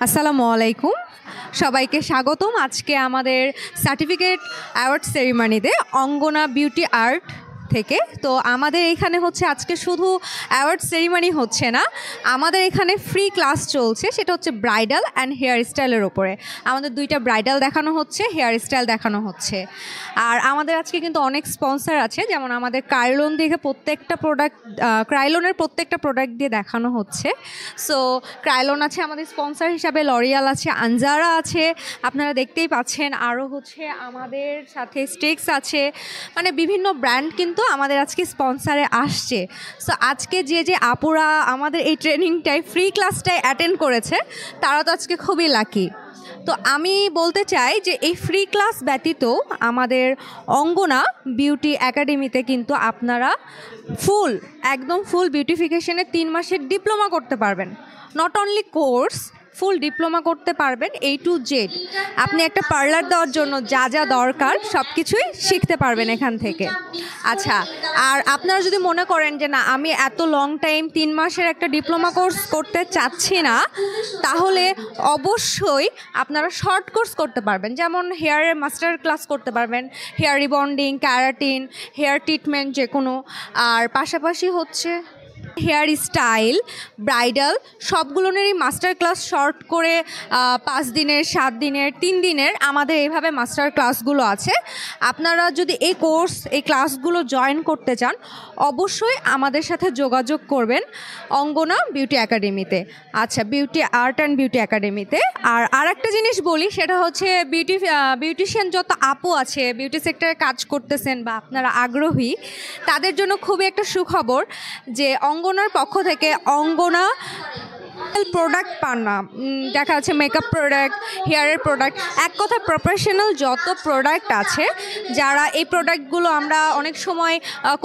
আসসালামু আলাইকুম, সবাইকে স্বাগতম আজকে আমাদের সার্টিফিকেট অ্যাওয়ার্ড সেরিমনিতে অঙ্গনা বিউটি আর্ট থেকে। তো আমাদের এখানে হচ্ছে আজকে শুধু অ্যাওয়ার্ড সেরিমনি হচ্ছে না, আমাদের এখানে ফ্রি ক্লাস চলছে, সেটা হচ্ছে ব্রাইডাল অ্যান্ড হেয়ার স্টাইলের ওপরে। আমাদের দুইটা ব্রাইডাল দেখানো হচ্ছে, হেয়ার স্টাইল দেখানো হচ্ছে। আর আমাদের আজকে কিন্তু অনেক স্পন্সর আছে, যেমন আমাদের ক্রাইলন দেখে ক্রাইলনের প্রত্যেকটা প্রোডাক্ট দিয়ে দেখানো হচ্ছে। সো ক্রাইলন আছে আমাদের স্পন্সর হিসাবে, লরিয়াল আছে, আনজারা আছে, আপনারা দেখতেই পাচ্ছেন, আরও হচ্ছে আমাদের সাথে স্টিক্স আছে, মানে বিভিন্ন ব্র্যান্ড কিন্তু আমাদের আজকে স্পন্সারে আসছে। সো আজকে যে আপুরা আমাদের এই ট্রেনিংটায় ফ্রি ক্লাসটায় অ্যাটেন্ড করেছে তারা তো আজকে খুবই লাকি। তো আমি বলতে চাই যে এই ফ্রি ক্লাস ব্যতীত আমাদের অঙ্গনা বিউটি একাডেমিতে কিন্তু আপনারা একদম ফুল বিউটিফিকেশনে 3 মাসের ডিপ্লোমা করতে পারবেন। Not only course, full diploma করতে পারবেন A to Z। আপনি একটা পার্লার দেওয়ার জন্য যা যা দরকার সব কিছুই শিখতে পারবেন এখান থেকে। আচ্ছা, আর আপনারা যদি মনে করেন যে না আমি এত লং টাইম 3 মাসের একটা ডিপ্লোমা কোর্স করতে চাচ্ছি না, তাহলে অবশ্যই আপনারা শর্ট কোর্স করতে পারবেন, যেমন হেয়ারের মাস্টার ক্লাস করতে পারবেন, hair rebonding, keratin, hair treatment যে কোনো। আর পাশাপাশি হচ্ছে হেয়ার স্টাইল, ব্রাইডাল সবগুলোনেরই মাস্টার ক্লাস শর্ট করে 5 দিনের, 7 দিনের, 3 দিনের আমাদের এইভাবে মাস্টার ক্লাসগুলো আছে। আপনারা যদি এই ক্লাসগুলো জয়েন করতে চান অবশ্যই আমাদের সাথে যোগাযোগ করবেন অঙ্গনা বিউটি একাডেমিতে। আচ্ছা, বিউটি আর্ট অ্যান্ড বিউটি একাডেমিতে। আর একটা জিনিস বলি, সেটা হচ্ছে বিউটিশিয়ান যত আপু আছে বিউটি সেক্টরে কাজ করতেছেন বা আপনারা আগ্রহী, তাদের জন্য খুবই একটা সুখবর যে অঙ্গনার পক্ষ থেকে অঙ্গনা প্রোডাক্ট পান না, দেখা যাচ্ছে মেকআপ প্রোডাক্ট, হেয়ারের প্রোডাক্ট, এক কথা প্রফেশনাল যত প্রোডাক্ট আছে, যারা এই প্রোডাক্টগুলো আমরা অনেক সময়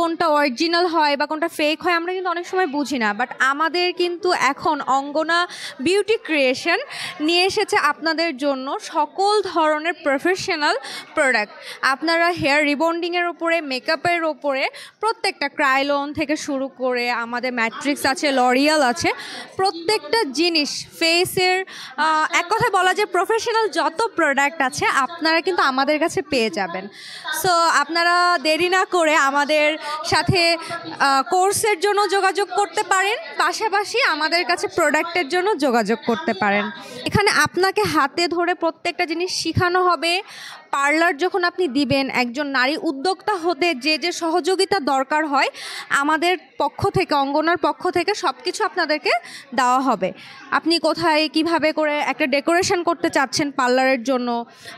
কোনটা অরিজিনাল হয় বা কোনটা ফেক হয় আমরা কিন্তু অনেক সময় বুঝি না, বাট আমাদের কিন্তু এখন অঙ্গনা বিউটি ক্রিয়েশন নিয়ে এসেছে আপনাদের জন্য সকল ধরনের প্রফেশনাল প্রোডাক্ট। আপনারা হেয়ার রিবন্ডিংয়ের ওপরে, মেকআপের ওপরে, প্রত্যেকটা ক্রাইলন থেকে শুরু করে আমাদের ম্যাট্রিক্স আছে, লরিয়াল আছে, প্রত্যেকটা জিনিস ফেসের, এক কথায় বলা যায় প্রফেশনাল যত প্রোডাক্ট আছে আপনারা কিন্তু আমাদের কাছে পেয়ে যাবেন। সো আপনারা দেরি না করে আমাদের সাথে কোর্সের জন্য যোগাযোগ করতে পারেন, পাশাপাশি আমাদের কাছে প্রোডাক্টের জন্য যোগাযোগ করতে পারেন। এখানে আপনাকে হাতে ধরে প্রত্যেকটা জিনিস শেখানো হবে। পার্লার যখন আপনি দিবেন, একজন নারী উদ্যোক্তা হতে যে সহযোগিতা দরকার হয় আমাদের পক্ষ থেকে, অঙ্গনার পক্ষ থেকে সব কিছু আপনাদেরকে দেওয়া হবে। আপনি কোথায় কিভাবে করে একটা ডেকোরেশন করতে চাচ্ছেন পার্লারের জন্য,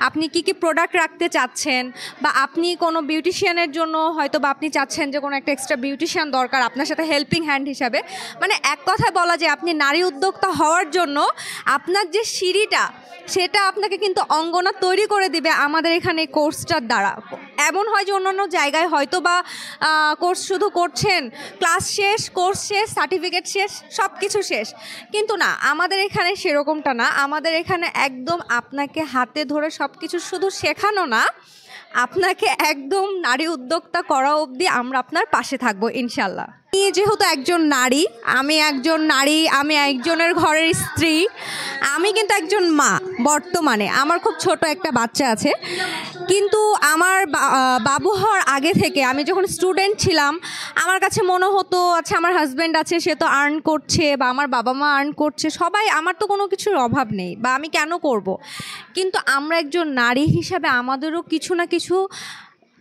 আপনি কি প্রোডাক্ট রাখতে চাচ্ছেন, বা আপনি কোনো বিউটিশিয়ানের জন্য হয়তো বা আপনি চাচ্ছেন যে কোনো একটা এক্সট্রা বিউটিশিয়ান দরকার আপনার সাথে হেল্পিং হ্যান্ড হিসাবে, মানে এক কথায় বলা যায় আপনি নারী উদ্যোক্তা হওয়ার জন্য আপনার যে সিঁড়িটা সেটা আপনাকে কিন্তু অঙ্গনা তৈরি করে দিবে আমাদের এখানে কোর্সটার দ্বারা। এমন হয় যে অন্যান্য জায়গায় হয়তো বা কোর্স শুধু করছেন, ক্লাস শেষ, কোর্স শেষ, সার্টিফিকেট শেষ, সব কিছু শেষ, কিন্তু না, আমাদের এখানে সেরকমটা না। আমাদের এখানে একদম আপনাকে হাতে ধরে সব কিছু শুধু শেখানো না, আপনাকে একদম নারী উদ্যোক্তা করা অবধি আমরা আপনার পাশে থাকবো ইনশাল্লাহ। আমি যেহেতু একজন নারী, আমি একজনের ঘরের স্ত্রী, আমি কিন্তু একজন মা। বর্তমানে আমার খুব ছোট একটা বাচ্চা আছে, কিন্তু আমার বাবু হওয়ার আগে থেকে আমি যখন স্টুডেন্ট ছিলাম আমার কাছে মনে হতো আচ্ছা আমার হাজব্যান্ড আছে, সে তো আর্ন করছে, বা আমার বাবা মা আর্ন করছে, সবাই, আমার তো কোনো কিছুর অভাব নেই, বা আমি কেন করব। কিন্তু আমরা একজন নারী হিসাবে আমাদেরও কিছু না কিছু,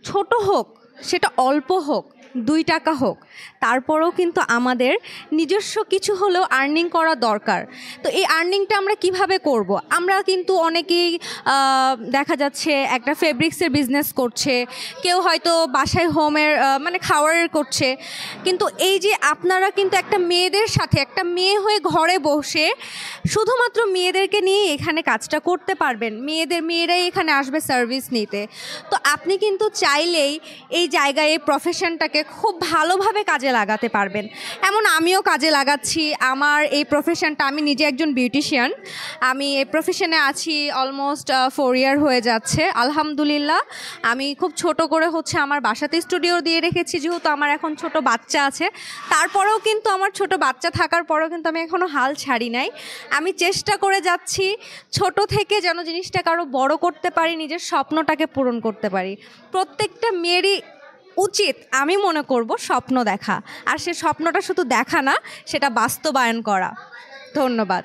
ছোট হোক সেটা অল্প হোক, 2 টাকা হোক, তারপরেও কিন্তু আমাদের নিজস্ব কিছু হলেও আর্নিং করা দরকার। তো এই আর্নিংটা আমরা কিভাবে করব? আমরা কিন্তু অনেকেই দেখা যাচ্ছে একটা ফেব্রিক্সের বিজনেস করছে, কেউ হয়তো বাসায় হোমের মানে খাওয়ারের করছে, কিন্তু এই যে আপনারা কিন্তু একটা মেয়েদের সাথে, একটা মেয়ে হয়ে ঘরে বসে শুধুমাত্র মেয়েদেরকে নিয়ে এখানে কাজটা করতে পারবেন, মেয়েরাই এখানে আসবে সার্ভিস নিতে। তো আপনি কিন্তু চাইলেই এই জায়গায় এই প্রফেশনটাকে খুব ভালোভাবে কাজে লাগাতে পারবেন। এমন আমিও কাজে লাগাচ্ছি আমার এই প্রফেশনটা। আমি নিজে একজন বিউটিশিয়ান, আমি এই প্রফেশনে আছি অলমোস্ট 4 ইয়ার হয়ে যাচ্ছে আলহামদুলিল্লাহ। আমি খুব ছোট করে হচ্ছে আমার বাসাতে স্টুডিও দিয়ে রেখেছি, যেহেতু আমার এখন ছোট বাচ্চা আছে। তারপরেও কিন্তু আমার ছোট বাচ্চা থাকার পরেও কিন্তু আমি এখনও হাল ছাড়ি নাই। আমি চেষ্টা করে যাচ্ছি ছোট থেকে যেন জিনিসটাকে আরও বড় করতে পারি, নিজের স্বপ্নটাকে পূরণ করতে পারি। প্রত্যেকটা মেয়েরই উচিত আমি মনে করব স্বপ্ন দেখা, আর সে স্বপ্নটা শুধু দেখা না, সেটা বাস্তবায়ন করা। ধন্যবাদ।